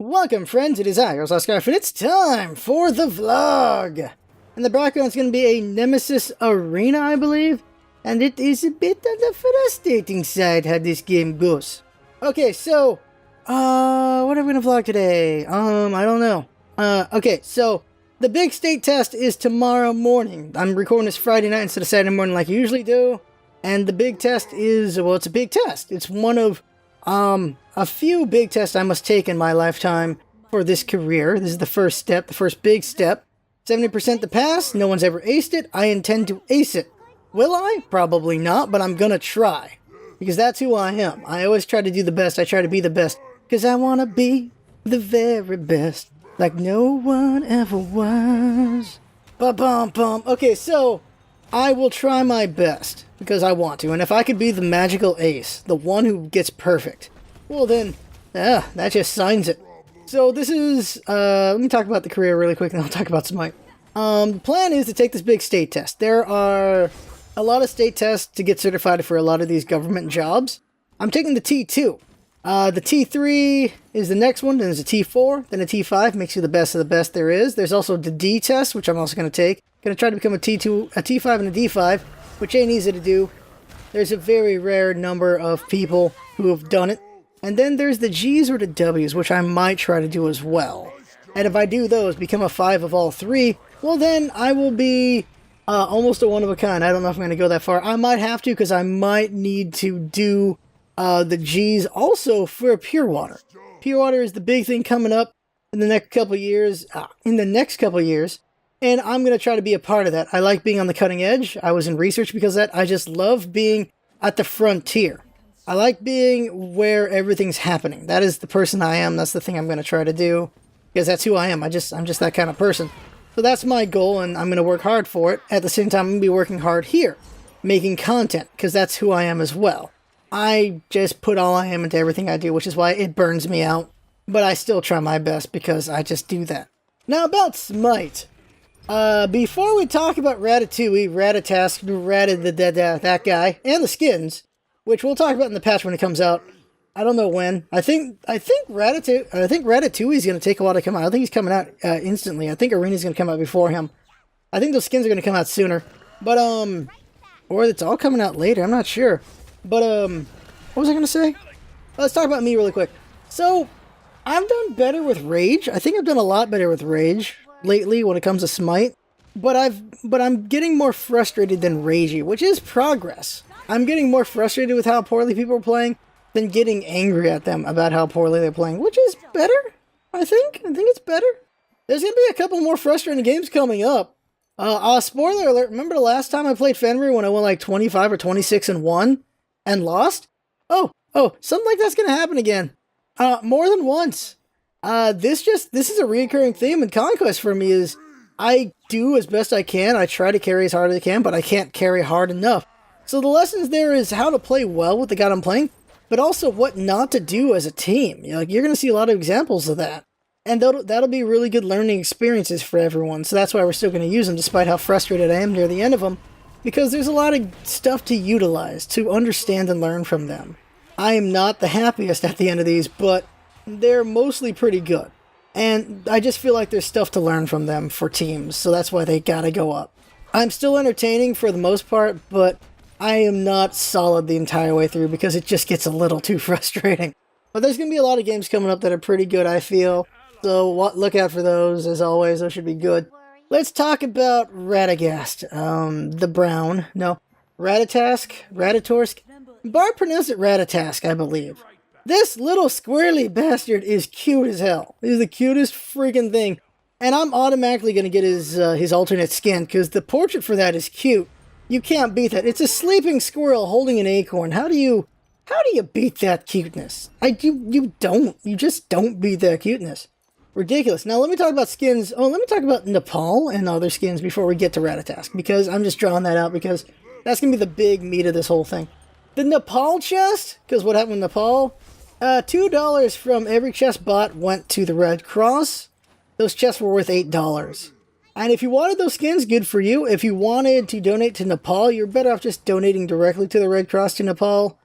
Welcome, friends. It is I, Hi-Rez Studios, and it's time for the vlog. In the background, it's going to be a Nemesis arena, I believe, and it is a bit on the frustrating side how this game goes. Okay, so, what are we going to vlog today? I don't know. Okay, so the big state test is tomorrow morning. I'm recording this Friday night instead of Saturday morning like I usually do, and the big test is, well, it's a big test. It's one of a few big tests I must take in my lifetime for this career. This is the first step, the first big step. 70% to pass, no one's ever aced it. I intend to ace it. Will I? Probably not, but I'm gonna try. Because that's who I am. I always try to do the best, I try to be the best. Because I wanna be the very best, like no one ever was. Ba-bum-bum. Okay, so I will try my best, because I want to, and if I could be the magical ace, the one who gets perfect, well then, that just signs it. So this is, let me talk about the career really quick, and I'll talk about Smite. The plan is to take this big state test. There are a lot of state tests to get certified for a lot of these government jobs. I'm taking the T2. The T3 is the next one, then there's a T4, then a T5, makes you the best of the best there is. There's also the D test, which I'm also going to take. Going to try to become a T2, a T5, and a D5, which ain't easy to do. There's a very rare number of people who have done it. And then there's the G's or the W's, which I might try to do as well. And if I do those, become a 5 of all 3, well then I will be almost a one of a kind. I don't know if I'm going to go that far. I might have to, because I might need to do the G's also for Pure Water. Pure Water is the big thing coming up in the next couple years. And I'm going to try to be a part of that. I like being on the cutting edge. I was in research because of that. I just love being at the frontier. I like being where everything's happening. That is the person I am. That's the thing I'm going to try to do. Because that's who I am. I'm just that kind of person. So that's my goal, and I'm going to work hard for it. At the same time, I'm going to be working hard here. Making content, because that's who I am as well. I just put all I am into everything I do, which is why it burns me out. But I still try my best, because I just do that. Now about Smite. Before we talk about Ratatouille, Ratatask, that guy, and the skins, which we'll talk about in the patch when it comes out. I don't know when. I think Ratatouille is going to take a while to come out. I think he's coming out instantly. I think Arena's going to come out before him. I think those skins are going to come out sooner. But, or it's all coming out later. I'm not sure. But, what was I going to say? Let's talk about me really quick. So, I've done better with Rage. I think I've done a lot better with Rage lately when it comes to Smite, but I'm getting more frustrated than ragey, which is progress. I'm getting more frustrated with how poorly people are playing than getting angry at them about how poorly they're playing, which is better. I think it's better. There's gonna be a couple more frustrating games coming up. Spoiler alert, remember the last time I played Fenrir when I went like 25 or 26-1 and lost? Oh, something like that's gonna happen again. More than once. This is a recurring theme in Conquest for me. Is I do as best I can. I try to carry as hard as I can, but I can't carry hard enough. So the lessons there is how to play well with the guy I'm playing, but also what not to do as a team. You're going to see a lot of examples of that. And that'll be really good learning experiences for everyone. So that's why we're still going to use them, despite how frustrated I am near the end of them. Because there's a lot of stuff to utilize, to understand and learn from them. I am not the happiest at the end of these, but they're mostly pretty good. And I just feel like there's stuff to learn from them for teams, so that's why they gotta go up. I'm still entertaining for the most part, but I am not solid the entire way through because it just gets a little too frustrating. But there's gonna be a lot of games coming up that are pretty good, I feel. So look out for those, as always. Those should be good. Let's talk about Radagast. The Brown. No. Ratatorsk. Bart pronounced it Ratatask, I believe. This little squirrely bastard is cute as hell. He's the cutest freaking thing. And I'm automatically going to get his alternate skin, because the portrait for that is cute. You can't beat that. It's a sleeping squirrel holding an acorn. How do you beat that cuteness? You don't. You just don't beat that cuteness. Ridiculous. Now let me talk about skins. Oh, let me talk about Nepal and other skins before we get to Ratatask, because I'm just drawing that out because that's going to be the big meat of this whole thing. The Nepal chest, because what happened with Nepal? $2 from every chest bought went to the Red Cross. Those chests were worth $8. And if you wanted those skins, good for you. If you wanted to donate to Nepal, you're better off just donating directly to the Red Cross to Nepal,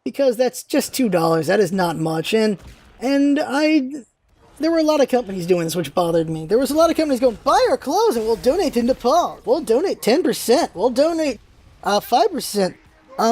because that's just $2. That is not much. And there were a lot of companies doing this, which bothered me. There was a lot of companies going, buy our clothes and we'll donate to Nepal. We'll donate 10%. We'll donate 5%.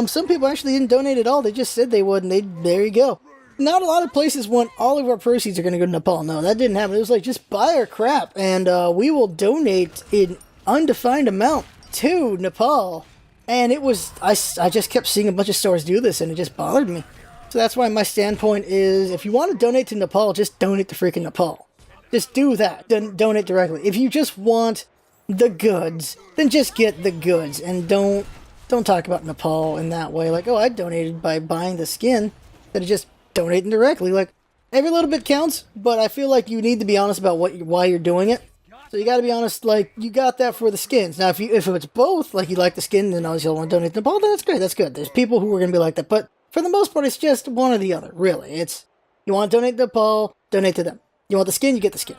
Some people actually didn't donate at all. They just said they would, and there you go. Not a lot of places want all of our proceeds are going to go to Nepal. No, that didn't happen. It was like, just buy our crap, and we will donate an undefined amount to Nepal. And it was, I just kept seeing a bunch of stores do this, and it just bothered me. So that's why my standpoint is, if you want to donate to Nepal, just donate to freaking Nepal. Just do that. Donate directly. If you just want the goods, then just get the goods, and don't talk about Nepal in that way. Like, oh, I donated by buying the skin. That is just donating directly. Like, every little bit counts, but I feel like you need to be honest about why you're doing it. So you got to be honest. Like, you got that for the skins. Now, if it's both, like you like the skin, then obviously you'll want to donate to Nepal. Then that's great. That's good. There's people who are going to be like that, but for the most part, it's just one or the other. Really, it's you want to donate to Nepal, donate to them. You want the skin, you get the skin.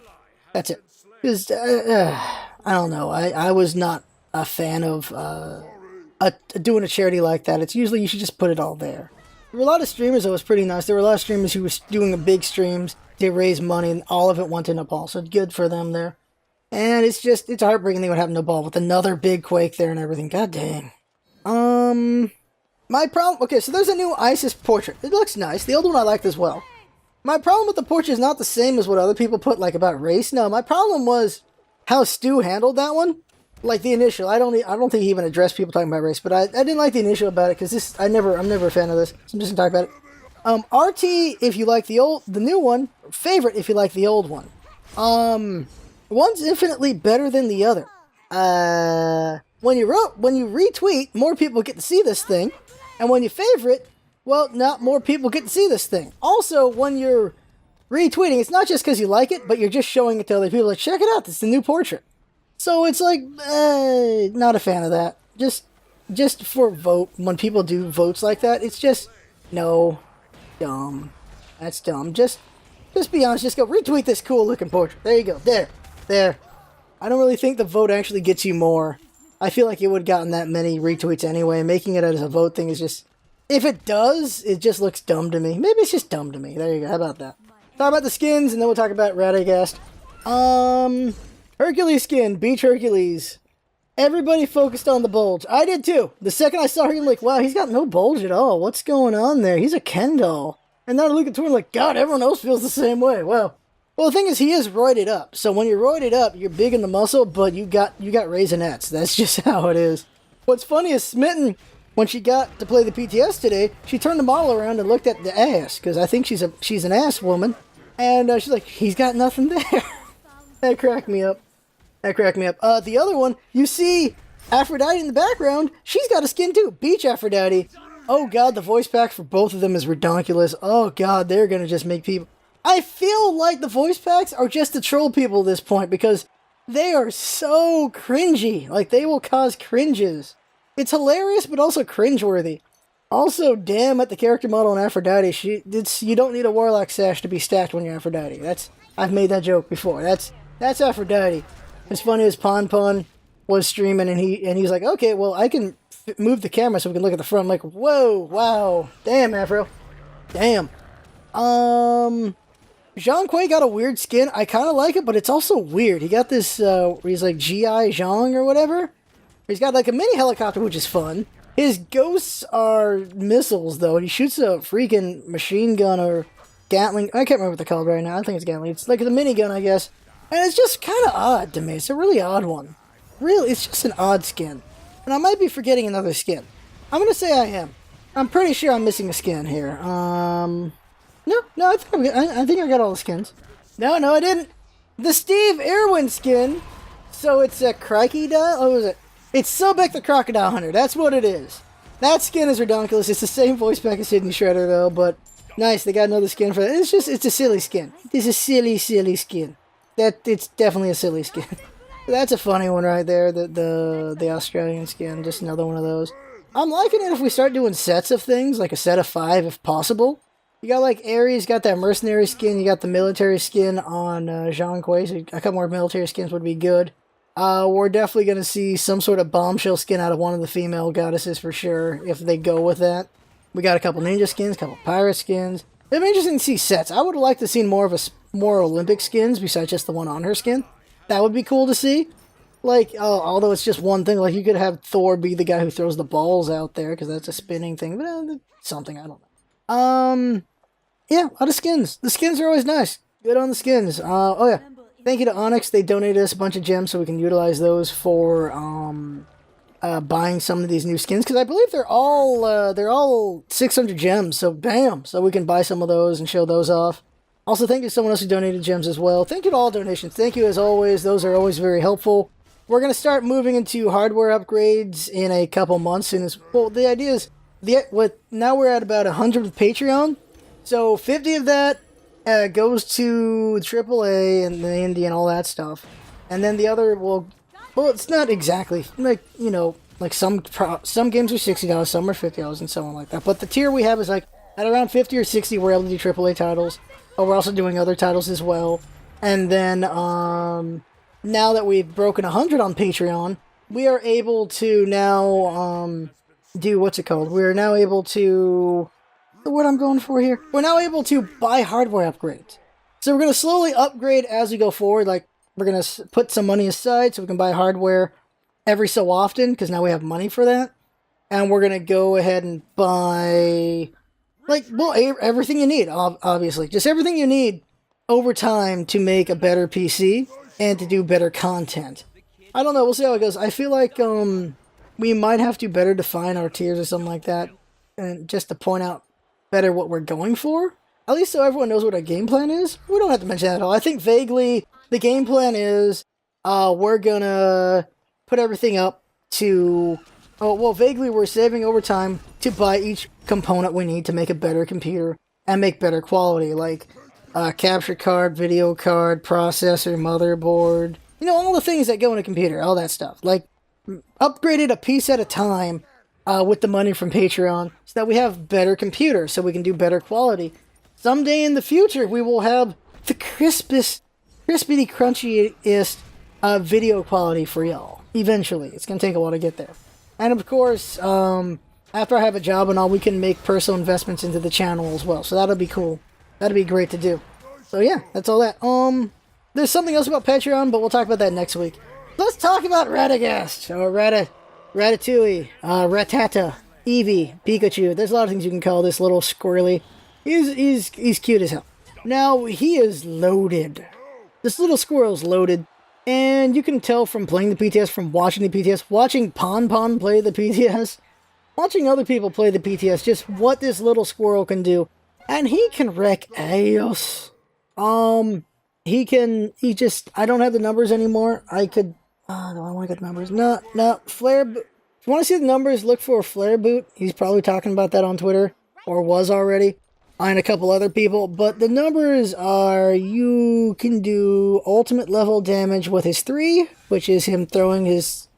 That's it. Because I don't know. I was not a fan of doing a charity like that. It's usually you should just put it all there. There were a lot of streamers that was pretty nice. There were a lot of streamers who was doing big streams to raise money, and all of it went to Nepal. So good for them there. And it's heartbreaking thing what happened to Nepal with another big quake there and everything. God dang. My problem... Okay, so there's a new ISIS portrait. It looks nice. The old one I liked as well. My problem with the portrait is not the same as what other people put, like, about race. No, my problem was how Stu handled that one. Like, the initial. I don't think he even addressed people talking about race, but I didn't like the initial about it, because I'm never a fan of this, so I'm just going to talk about it. RT, if you like the new one. Favorite, if you like the old one. One's infinitely better than the other. When you retweet, more people get to see this thing. And when you favorite, well, not more people get to see this thing. Also, when you're retweeting, it's not just because you like it, but you're just showing it to other people. Like, check it out, it's the new portrait. So it's like, not a fan of that. Just for vote, when people do votes like that, it's just, no, dumb. That's dumb. Just be honest, just go retweet this cool looking portrait. There you go, there. I don't really think the vote actually gets you more. I feel like it would have gotten that many retweets anyway. Making it as a vote thing is just... If it does, it just looks dumb to me. Maybe it's just dumb to me. There you go. How about that? Talk about the skins, and then we'll talk about Radagast. Hercules skin. Beach Hercules. Everybody focused on the bulge. I did too. The second I saw him, I'm like, wow, he's got no bulge at all. What's going on there? He's a Ken doll. And then I look at Torn like, God, everyone else feels the same way. Wow. Well, the thing is, he is roided up. So when you're roided up, you're big in the muscle, but you got raisinets. That's just how it is. What's funny is Smitten, when she got to play the PTS today, she turned the model around and looked at the ass, because I think she's an ass woman. And she's like, he's got nothing there. That cracked me up. The other one, you see Aphrodite in the background. She's got a skin too. Beach Aphrodite. Oh God, the voice pack for both of them is ridiculous. Oh God, they're going to just make people... I feel like the voice packs are just to troll people at this point, because they are so cringy. Like, they will cause cringes. It's hilarious, but also cringeworthy. Also, damn at the character model in Aphrodite. You don't need a Warlock sash to be stacked when you're Aphrodite. I've made that joke before. That's Aphrodite. It's funny as Pon was streaming, and he's like, okay, well, I can move the camera so we can look at the front. I'm like, whoa, wow, damn, Afro, damn. Zhang Kuei got a weird skin. I kind of like it, but it's also weird. He got this, where he's like G.I. Zhang or whatever. He's got like a mini helicopter, which is fun. His ghosts are missiles, though, and he shoots a freaking machine gun or Gatling. I can't remember what they're called right now. I think it's Gatling. It's like a minigun, I guess. And it's just kind of odd to me. It's a really odd one. Really, it's just an odd skin. And I might be forgetting another skin. I'm going to say I am. I'm pretty sure I'm missing a skin here. No, I think I got all the skins. No, I didn't. The Steve Irwin skin. So it's a crocodile. Oh, was it? It's Sobek the Crocodile Hunter. That's what it is. That skin is ridiculous. It's the same voice pack as Sydney Shredder, though. But nice, they got another skin for that. It's a silly skin. It's a silly skin. It's definitely a silly skin. That's a funny one right there. The Australian skin. Just another one of those. I'm liking it if we start doing sets of things, like a set of 5 if possible. You got like Ares, got that mercenary skin, you got the military skin on Zhang Kuei, so a couple more military skins would be good. We're definitely going to see some sort of bombshell skin out of one of the female goddesses for sure, if they go with that. We got a couple ninja skins, a couple pirate skins. It'd be interesting to see sets. I would have liked to see more of a more Olympic skins besides just the one on her skin. That would be cool to see. Like, although it's just one thing, like you could have Thor be the guy who throws the balls out there because that's a spinning thing. But something, I don't know. Yeah, a lot of skins. The skins are always nice. Good on the skins. Oh yeah, thank you to Onyx. They donated us a bunch of gems so we can utilize those for buying some of these new skins because I believe they're all 600 gems. So bam, so we can buy some of those and show those off. Also, thank you to someone else who donated gems as well. Thank you to all donations. Thank you as always. Those are always very helpful. We're going to start moving into hardware upgrades in a couple months. Well, the idea is, now we're at about 100 with Patreon. So 50 of that goes to AAA and the indie and all that stuff. And then the other well, it's not exactly, like, you know, like some games are $60, some are $50 and so on like that. But the tier we have is like, at around 50 or 60, we're able to do AAA titles. But we're also doing other titles as well. And then, now that we've broken 100 on Patreon, we are able to now, do, what's it called? We're now able to, the word I'm going for here? We're now able to buy hardware upgrades. So we're going to slowly upgrade as we go forward. Like, we're going to put some money aside so we can buy hardware every so often, because now we have money for that. And we're going to go ahead and buy, like, well, everything you need, obviously. Just everything you need over time to make a better PC and to do better content. I don't know, we'll see how it goes. I feel like we might have to better define our tiers or something like that, and just to point out better what we're going for. At least so everyone knows what our game plan is. We don't have to mention that at all. I think vaguely the game plan is we're gonna put everything up to... Oh, well, vaguely we're saving over time to buy each component we need to make a better computer and make better quality, like capture card, video card, processor, motherboard, you know, all the things that go in a computer, all that stuff. Like, upgrade it a piece at a time with the money from Patreon so that we have better computers so we can do better quality. Someday in the future, we will have the crispy, crunchiest video quality for y'all. Eventually. It's going to take a while to get there. And of course, after I have a job and all, we can make personal investments into the channel as well. So that'll be cool. That'd be great to do. So yeah, that's all that. There's something else about Patreon, but we'll talk about that next week. Let's talk about Radagast, or Ratatouille, Ratata, Eevee, Pikachu. There's a lot of things you can call this little squirrely. He's cute as hell. Now, he is loaded. This little squirrel's loaded. And you can tell from playing the PTS, from watching the PTS, watching Pon play the PTS, watching other people play the PTS, just what this little squirrel can do. And he can wreck chaos. I don't have the numbers anymore. I could, do I want to get the numbers? No, Flare Boot. If you want to see the numbers, look for Flare Boot. He's probably talking about that on Twitter, or was already, and a couple other people. But the numbers are, you can do ultimate level damage with his 3, which is him throwing his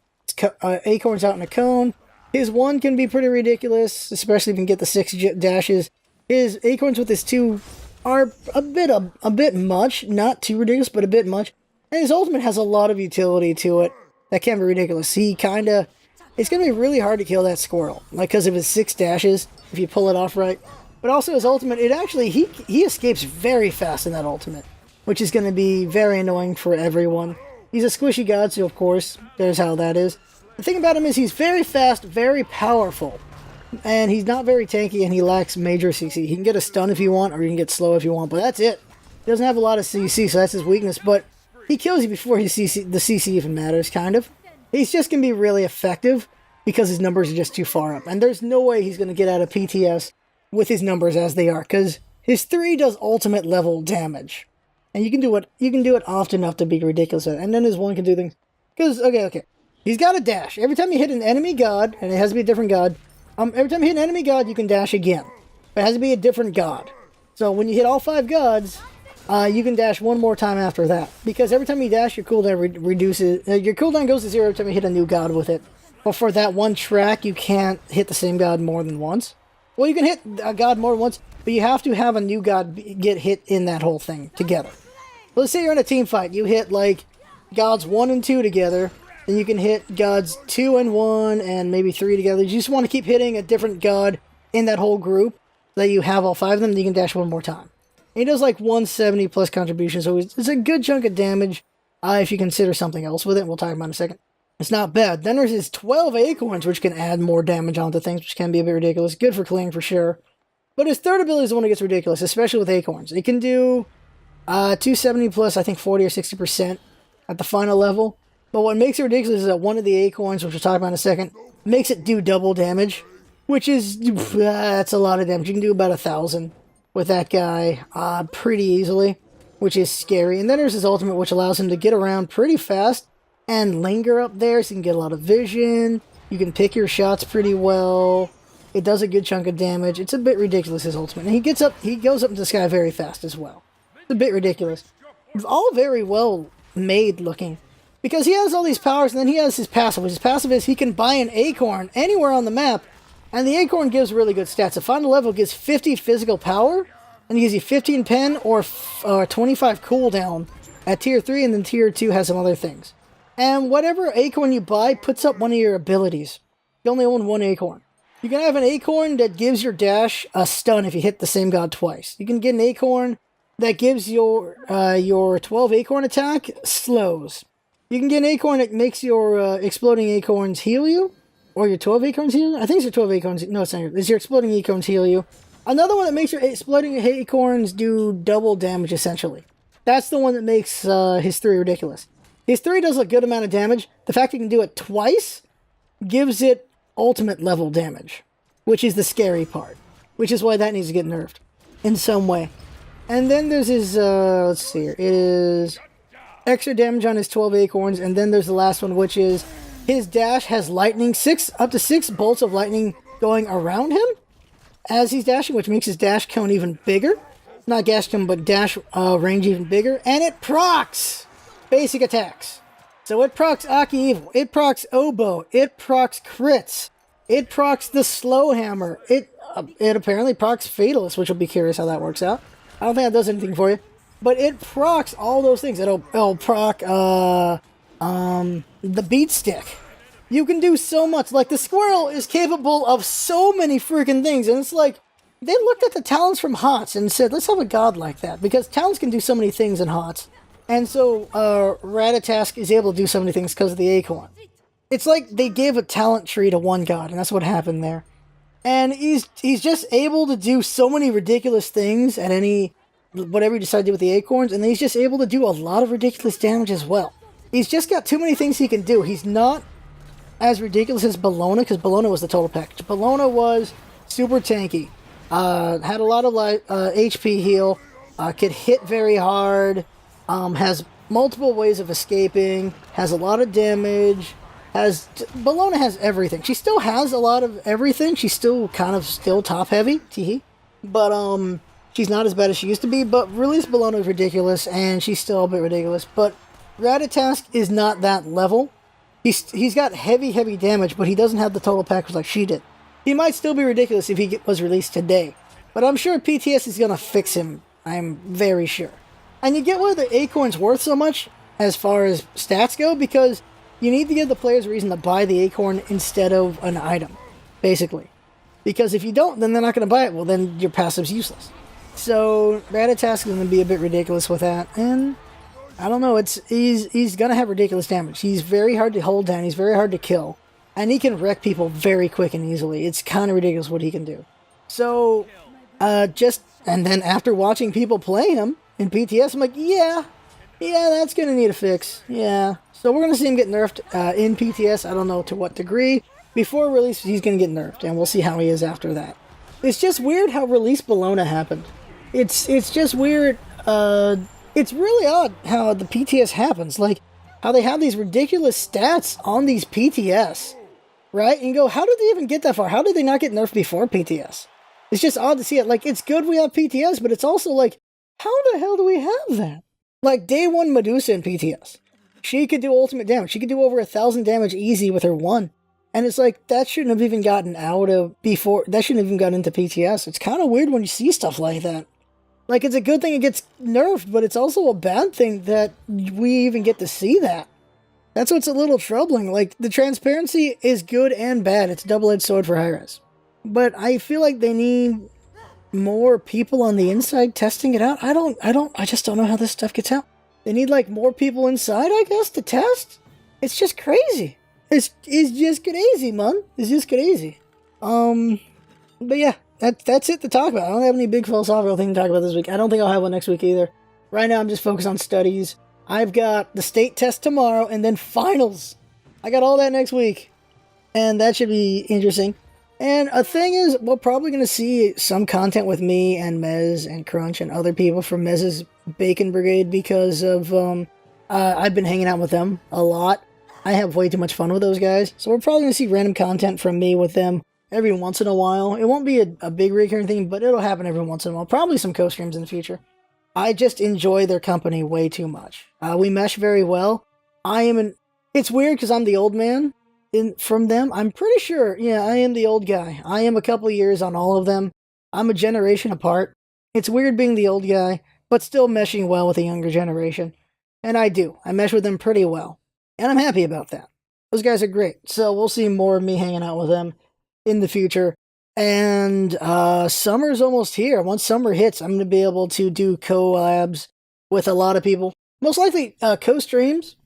acorns out in a cone. His 1 can be pretty ridiculous, especially if you can get the 6 dashes. His acorns with his 2 are a bit much, not too ridiculous, but a bit much. And his ultimate has a lot of utility to it that can be ridiculous. It's going to be really hard to kill that squirrel, like, because of his 6 dashes, if you pull it off right. But also his ultimate, he escapes very fast in that ultimate, which is going to be very annoying for everyone. He's a squishy god, so of course, there's how that is. The thing about him is he's very fast, very powerful. And he's not very tanky, and he lacks major CC. He can get a stun if you want, or you can get slow if you want, but that's it. He doesn't have a lot of CC, so that's his weakness, but he kills you before the CC even matters, kind of. He's just going to be really effective, because his numbers are just too far up. And there's no way he's going to get out of PTS with his numbers as they are, because his 3 does ultimate level damage. And you can do it often enough to be ridiculous. And then his 1 can do things. Because, okay. He's got a dash. Every time you hit an enemy god, and it has to be a different god, every time you hit an enemy god, you can dash again. But it has to be a different god. So when you hit all 5 gods, you can dash 1 more time after that. Because every time you dash, your cooldown reduces. Your cooldown goes to 0 every time you hit a new god with it. But for that one track, you can't hit the same god more than once. Well, you can hit a god more than once, but you have to have a new god get hit in that whole thing together. Let's say you're in a team fight. You hit, like, gods 1 and 2 together. Then you can hit gods 2 and 1 and maybe 3 together. You just want to keep hitting a different god in that whole group so that you have all 5 of them, then you can dash 1 more time. He does like 170 plus contribution, so it's a good chunk of damage if you consider something else with it. We'll talk about in a second. It's not bad. Then there's his 12 acorns, which can add more damage onto things, which can be a bit ridiculous. Good for clearing for sure. But his third ability is the one that gets ridiculous, especially with acorns. It can do 270 plus, I think 40 or 60% at the final level. But what makes it ridiculous is that one of the acorns, which we'll talk about in a second, makes it do double damage, which is, that's a lot of damage. You can do about 1,000 with that guy pretty easily, which is scary. And then there's his ultimate, which allows him to get around pretty fast and linger up there, so you can get a lot of vision. You can pick your shots pretty well. It does a good chunk of damage. It's a bit ridiculous, his ultimate. And he goes up into the sky very fast as well. It's a bit ridiculous. It's all very well made looking. Because he has all these powers, and then he has his passive. His passive is he can buy an acorn anywhere on the map, and the acorn gives really good stats. The final level gives 50 physical power, and it gives you 15 pen or 25 cooldown at tier 3, and then tier 2 has some other things. And whatever acorn you buy puts up one of your abilities. You only own one acorn. You can have an acorn that gives your dash a stun if you hit the same god twice. You can get an acorn that gives your 12 acorn attack slows. You can get an acorn that makes your exploding acorns heal you. Or your 12 acorns heal you? I think it's your 12 acorns. No, it's not. It's your exploding acorns heal you. Another one that makes your exploding acorns do double damage, essentially. That's the one that makes his 3 ridiculous. His 3 does a good amount of damage. The fact he can do it twice gives it ultimate level damage, which is the scary part, which is why that needs to get nerfed in some way. And then there's his, let's see here, it is extra damage on his 12 acorns, and then there's the last one, which is his dash has lightning, up to 6 bolts of lightning going around him as he's dashing, which makes his dash cone even bigger. Not dash cone, but dash range even bigger, and it procs basic attacks. So it procs Aki Evil, it procs Oboe, it procs crits, it procs the slow hammer, it apparently procs Fatalist, which will be curious how that works out. I don't think that does anything for you, but it procs all those things. It'll proc the beat stick. You can do so much. Like, the squirrel is capable of so many freaking things, and it's like they looked at the talents from HOTS and said, let's have a god like that, because talents can do so many things in HOTS. And so, Ratatask is able to do so many things because of the acorn. It's like they gave a talent tree to one god, and that's what happened there. And he's just able to do so many ridiculous things at whatever he decided to do with the acorns, and he's just able to do a lot of ridiculous damage as well. He's just got too many things he can do. He's not as ridiculous as Bellona, because Bellona was the total package. Bellona was super tanky, had a lot of HP heal, could hit very hard, has multiple ways of escaping, has a lot of damage, Bellona has everything. She still has a lot of everything. She's still still top heavy, teehee. But, she's not as bad as she used to be, but release Bellona is ridiculous, and she's still a bit ridiculous. But Ratatask is not that level. He's got heavy damage, but he doesn't have the total package like she did. He might still be ridiculous if he was released today, but I'm sure PTS is going to fix him. I'm very sure. And you get why the acorn's worth so much as far as stats go, because you need to give the players a reason to buy the acorn instead of an item, basically. Because if you don't, then they're not going to buy it. Well, then your passive's useless. So Ratatask is going to be a bit ridiculous with that, and I don't know. He's going to have ridiculous damage. He's very hard to hold down. He's very hard to kill, and he can wreck people very quick and easily. It's kind of ridiculous what he can do. So, and then after watching people play him in PTS, I'm like, yeah, that's going to need a fix. Yeah. So we're going to see him get nerfed in PTS. I don't know to what degree. Before release, he's going to get nerfed, and we'll see how he is after that. It's just weird how release Bellona happened. It's just weird. It's really odd how the PTS happens. Like, how they have these ridiculous stats on these PTS, right? And you go, how did they even get that far? How did they not get nerfed before PTS? It's just odd to see it. Like, it's good we have PTS, but it's also like, how the hell do we have that? Like, day 1 Medusa in PTS. She could do ultimate damage. She could do over 1,000 damage easy with her 1. And it's like, that shouldn't have even gotten out of before. That shouldn't have even gotten into PTS. It's kind of weird when you see stuff like that. Like, it's a good thing it gets nerfed, but it's also a bad thing that we even get to see that. That's what's a little troubling. Like, the transparency is good and bad. It's a double-edged sword for Hi-Rez. But I feel like they need more people on the inside testing it out. I just don't know how this stuff gets out. They need like more people inside, I guess, to test. It's just crazy. It's just crazy, man. It's just crazy. But yeah, that's it to talk about. I don't have any big philosophical thing to talk about this week. I don't think I'll have one next week either. Right now, I'm just focused on studies. I've got the state test tomorrow and then finals. I got all that next week, and that should be interesting. And a thing is, we're probably going to see some content with me and Mez and Crunch and other people from Mez's Bacon Brigade because of, I've been hanging out with them a lot. I have way too much fun with those guys. So we're probably going to see random content from me with them every once in a while. It won't be a big recurring thing, but it'll happen every once in a while. Probably some co-streams in the future. I just enjoy their company way too much. We mesh very well. It's weird because I'm the old man from them. I'm pretty sure, yeah, I am the old guy. I am a couple of years on all of them. I'm a generation apart. It's weird being the old guy, but still meshing well with the younger generation. And I do. I mesh with them pretty well. And I'm happy about that. Those guys are great. So we'll see more of me hanging out with them in the future. And summer's almost here. Once summer hits, I'm going to be able to do collabs with a lot of people. Most likely co-streams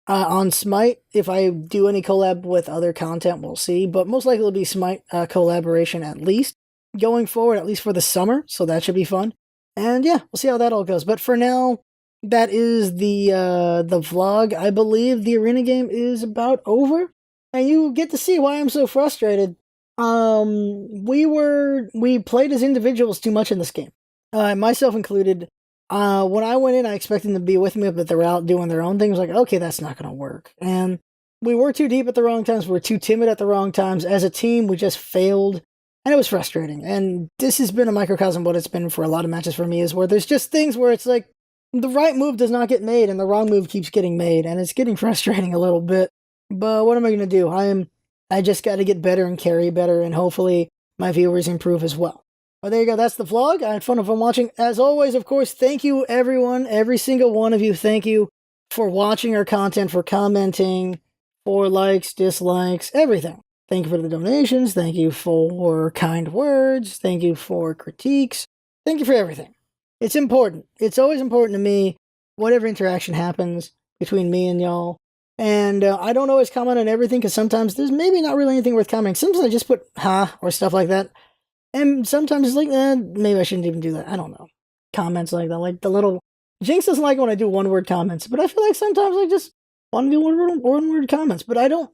on Smite. If I do any collab with other content, we'll see. But most likely it'll be Smite collaboration at least. Going forward, at least for the summer. So that should be fun. And yeah, we'll see how that all goes. But for now, that is the vlog. I believe the arena game is about over. And you get to see why I'm so frustrated. We played as individuals too much in this game. Myself included. When I went in, I expected them to be with me, but they're out doing their own things. Like, okay, that's not going to work. And we were too deep at the wrong times. We were too timid at the wrong times. As a team, we just failed. And it was frustrating. And this has been a microcosm of what it's been for a lot of matches for me, is where there's just things where it's like, the right move does not get made, and the wrong move keeps getting made. And it's getting frustrating a little bit. But what am I going to do? I just got to get better and carry better, and hopefully my viewers improve as well. Well, there you go. That's the vlog. I had fun watching. As always, of course, thank you, everyone. Every single one of you, thank you for watching our content, for commenting, for likes, dislikes, everything. Thank you for the donations. Thank you for kind words. Thank you for critiques. Thank you for everything. It's important. It's always important to me, whatever interaction happens between me and y'all. And I don't always comment on everything, because sometimes there's maybe not really anything worth commenting. Sometimes I just put ha or stuff like that. And sometimes it's like, maybe I shouldn't even do that. I don't know. Comments like that. Like the little... Jinx doesn't like when I do one-word comments, but I feel like sometimes I just want to do one-word comments. But I don't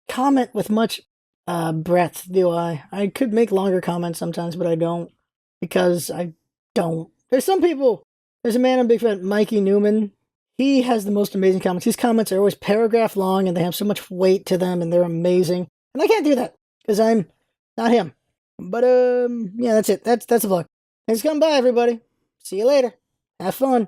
comment with much breadth, do I? I could make longer comments sometimes, but I don't. Because I don't. There's some people... There's a man I'm a big fan, Mikey Newman. He has the most amazing comments. His comments are always paragraph long, and they have so much weight to them, and they're amazing. And I can't do that, because I'm not him. But, yeah, that's it. That's the vlog. Thanks for coming by, everybody. See you later. Have fun.